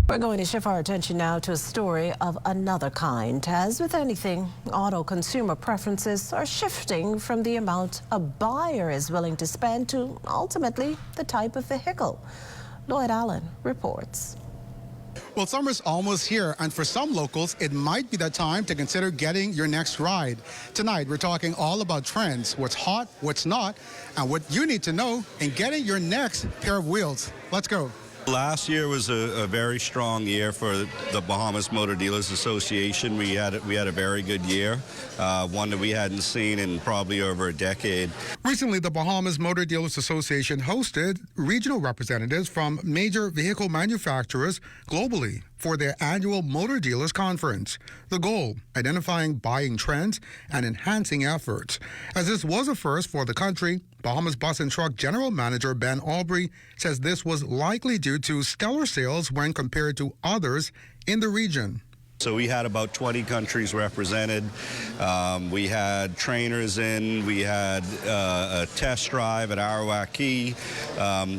We're going to shift our attention now to a story of another kind. As with anything, auto consumer preferences are shifting from the amount a buyer is willing to spend to ultimately the type of vehicle. Lloyd Allen reports. Well, summer's almost here, and for some locals, it might be the time to consider getting your next ride. Tonight, we're talking all about trends, what's hot, what's not, and what you need to know in getting your next pair of wheels. Let's go. Last year was a very strong year for the Bahamas Motor Dealers Association. We had a very good year, one that we hadn't seen in probably over a decade. Recently, the Bahamas Motor Dealers Association hosted regional representatives from major vehicle manufacturers globally for their annual Motor Dealers Conference. The goal, identifying buying trends and enhancing efforts. As this was a first for the country, Bahamas Bus and Truck General Manager Ben Aubrey says this was likely due to stellar sales when compared to others in the region. So we had about 20 countries represented. We had trainers in. We had a test drive at Arawak Key.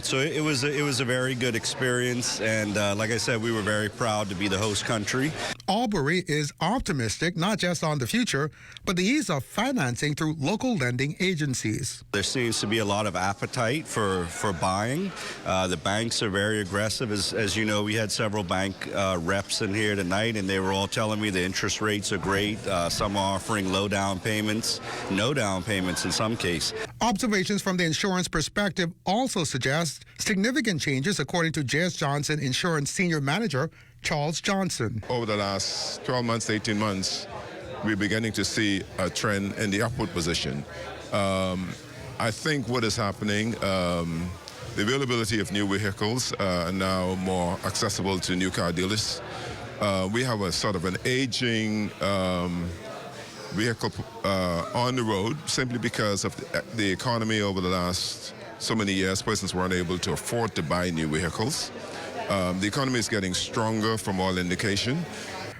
So it was a very good experience. And like I said, we were very proud to be the host country. Aubrey is optimistic not just on the future, but the ease of financing through local lending agencies. There seems to be a lot of appetite for buying. The banks are very aggressive. As you know, we had several bank reps in here tonight, and they were all telling me the interest rates are great. Some are offering low down payments, no down payments in some cases. Observations from the insurance perspective also suggest significant changes, according to J.S. Johnson Insurance Senior Manager Charles Johnson. Over the last 12 months, 18 months, we're beginning to see a trend in the upward position. I think what is happening, the availability of new vehicles are now more accessible to new car dealers. We have a sort of an aging vehicle on the road simply because of the economy over the last so many years. Persons weren't able to afford to buy new vehicles. The economy is getting stronger from all indication.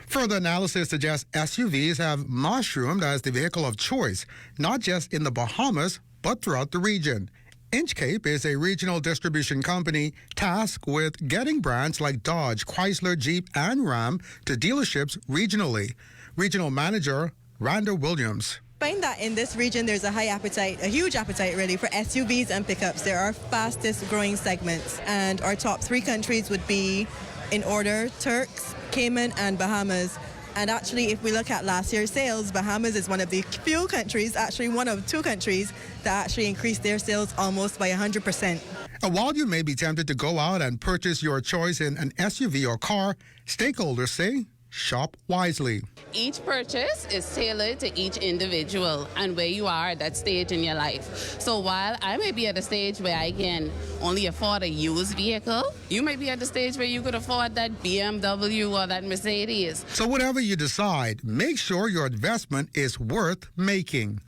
Further analysis suggests SUVs have mushroomed as the vehicle of choice, not just in the Bahamas, but throughout the region. Inchcape is a regional distribution company tasked with getting brands like Dodge, Chrysler, Jeep, and Ram to dealerships regionally. Regional Manager Randa Williams. Find that in this region there's a high appetite, a huge appetite really, for SUVs and pickups. They're our fastest growing segments, and our top 3 countries would be, in order, Turks, Cayman, and Bahamas. And actually, if we look at last year's sales, Bahamas is one of the few countries, actually one of 2 countries, that actually increased their sales almost by 100%. And while you may be tempted to go out and purchase your choice in an SUV or car, stakeholders say, shop wisely. Each purchase is tailored to each individual and where you are at that stage in your life. So while I may be at a stage where I can only afford a used vehicle, you may be at the stage where you could afford that BMW or that Mercedes. So whatever you decide, make sure your investment is worth making.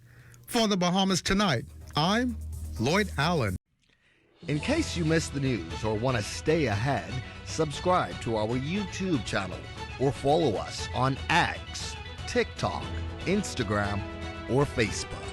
For the Bahamas Tonight, I'm Lloyd Allen. In case you missed the news or want to stay ahead, subscribe to our YouTube channel or follow us on X, TikTok, Instagram, or Facebook.